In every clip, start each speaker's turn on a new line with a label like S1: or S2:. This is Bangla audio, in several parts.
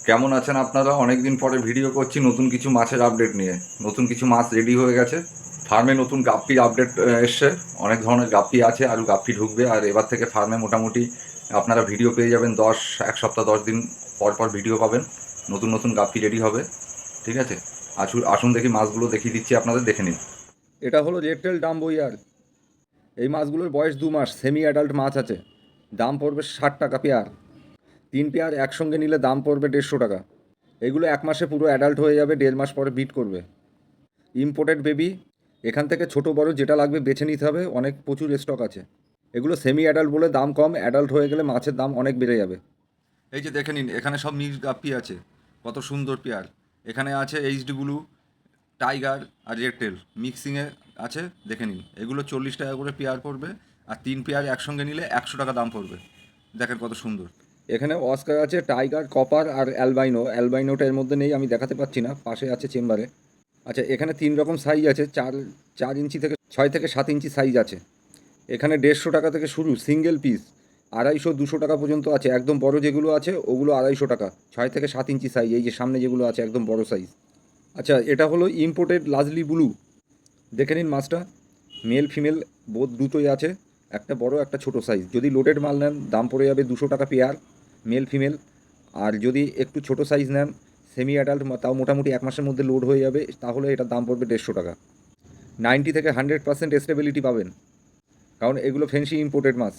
S1: কেমন আছেন আপনারা? অনেক দিন পরে ভিডিও করছি নতুন কিছু মাছের আপডেট নিয়ে। নতুন কিছু মাছ রেডি হয়ে গেছে। ফার্মে নতুন গাপ্পির আপডেট এসছে। অনেক ধরনের গাপ্পি আছে, আরও গাপ্পি ঢুকবে। আর এবার থেকে ফার্মে মোটামুটি আপনারা ভিডিও পেয়ে যাবেন। এক সপ্তাহ 10 দিন পর পর ভিডিও পাবেন। নতুন নতুন গাপ্পি রেডি হবে। ঠিক আছে, আসুন আসুন দেখি মাছগুলো দেখিয়ে দিচ্ছি, আপনাদের দেখে নিন। এটা হলো রেডটেল ডাম্বোয়ার। এই মাছগুলোর বয়স 2 মাস, সেমি অ্যাডাল্ট মাছ আছে। দাম পড়বে 60 টাকা পেয়ার। 3 পেয়ার একসঙ্গে নিলে দাম পড়বে 150 টাকা। এগুলো 1 মাসে পুরো অ্যাডাল্ট হয়ে যাবে, 1.5 মাস পরে বিট করবে। Imported baby. এখান থেকে ছোট বড় যেটা লাগবে বেছে নিতে হবে, অনেক প্রচুর স্টক আছে। এগুলো সেমি অ্যাডাল্ট বলে দাম কম, অ্যাডাল্ট হয়ে গেলে মাছের দাম অনেক বেড়ে যাবে। এই যে দেখে নিন, এখানে সব মিক্স গাপ্পি আছে। কত সুন্দর পেয়ার। এখানে আছে এইচডি ব্লু, টাইগার আর রেডটেল মিক্সিংয়ে আছে। দেখে নিন, এগুলো 40 টাকা করে পেয়ার পড়বে। আর 3 পেয়ার একসঙ্গে নিলে 100 টাকা দাম পড়বে। দেখেন কত সুন্দর। এখানে অস্কার আছে, টাইগার, কপার আর অ্যালবাইনো। অ্যালবাইনোটা এর মধ্যে নেই, আমি দেখাতে পাচ্ছি না, পাশে আছে চেম্বারে। আচ্ছা, এখানে 3 রকম সাইজ আছে। 4 ইঞ্চি থেকে 6 থেকে 7 ইঞ্চি সাইজ আছে। এখানে 150 টাকা থেকে শুরু সিঙ্গেল পিস। 250-200 টাকা পর্যন্ত আছে। একদম বড় যেগুলো আছে ওগুলো 250 টাকা। 6 থেকে 7 ইঞ্চি সাইজ, এই যে সামনে যেগুলো আছে একদম বড় সাইজ। আচ্ছা, এটা হলো ইম্পোর্টেড লাজলি ব্লু। দেখে নিন মাছটা। মেল ফিমেল বোধ দুটোই আছে। একটা বড় একটা ছোট সাইজ। যদি লোডেড মাল নেন দাম পড়ে যাবে 200 টাকা পেয়ার, মেল ফিমেল। আর যদি একটু ছোট সাইজ নেন, সেমি অ্যাডাল্ট, তাও মোটামুটি 1 মাসের মধ্যে লোড হয়ে যাবে, তাহলে এটার দাম পড়বে 150 টাকা। 90 থেকে 100% স্টেবিলিটি পাবেন, কারণ এগুলো ফেন্সি ইম্পোর্টেড মাছ।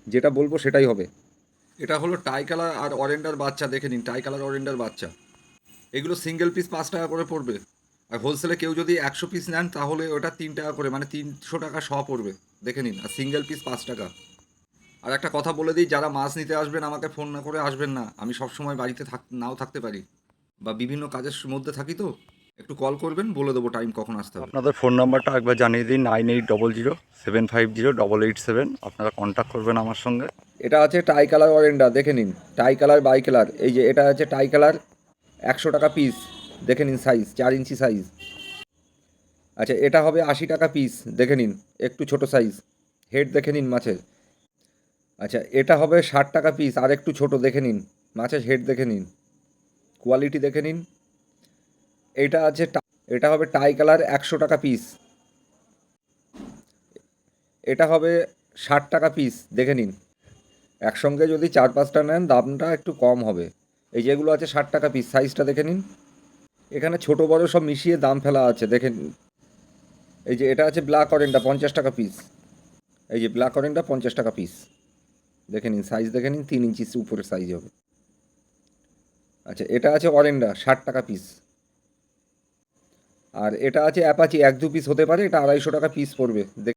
S1: যেটা বলবো সেটাই হবে। এটা হলো টাই কালার আর অরেন্ডার বাচ্চা। দেখে নিন, টাই কালার অরেন্ডার বাচ্চা। এগুলো সিঙ্গেল পিস 5 টাকা করে পড়বে। আর হোলসেলে কেউ যদি 100 পিস নেন তাহলে ওটা 3 টাকা করে, মানে 300 টাকা পড়বে। দেখে নিন, আর সিঙ্গেল পিস 5 টাকা। আর একটা কথা বলে দিই, যারা মাছ নিতে আসবেন আমাকে ফোন না করে আসবেন না। আমি সবসময় বাড়িতে নাও থাকতে পারি, বা বিভিন্ন কাজের মধ্যে থাকি, তো একটু কল করবেন, বলে দেবো টাইম কখন আসতে হবে। আপনাদের ফোন নাম্বারটা একবার জানিয়ে দিন, 9800750787। আপনারা কন্ট্যাক্ট করবেন আমার সঙ্গে। এটা আছে টাই কালার অরেন্ডা। দেখে নিন, টাই কালার বাই কালার। এই যে এটা আছে টাই কালার, 100 টাকা পিস। দেখে নিন সাইজ, 4 ইঞ্চি সাইজ। আচ্ছা, এটা হবে 80 টাকা পিস। দেখে নিন, একটু ছোট সাইজ। হেড দেখে নিন মাছের। আচ্ছা, এটা হবে 60 টাকা পিস, আর একটু ছোট। দেখে নিন মাছের হেড, দেখে নিন কোয়ালিটি, দেখে নিন। এটা আছে এটা হবে টাই কালার, 100 টাকা পিস। এটা হবে 60 টাকা পিস। দেখে নিন, একসঙ্গে যদি 4-5টা নেন দামটা একটু কম হবে। এই যেগুলো আছে 60 টাকা পিস, সাইজটা দেখে নিন। এখানে ছোট বড় সব মিশিয়ে দাম ফেলা আছে, দেখেন। এই যে এটা আছে ব্ল্যাক অরেন্ডা, 50 টাকা পিস। এই যে ব্ল্যাক অরেন্ডা 50 টাকা পিস। দেখে নিন সাইজ, দেখে নিন, 3 ইঞ্চি উপরে সাইজ হবে। আচ্ছা, এটা আছে অরেন্ডা, 60 টাকা পিস। আর এটা আছে অ্যাপাচি, 1-2 পিস হতে পারে, এটা 250 টাকা পিস পড়বে।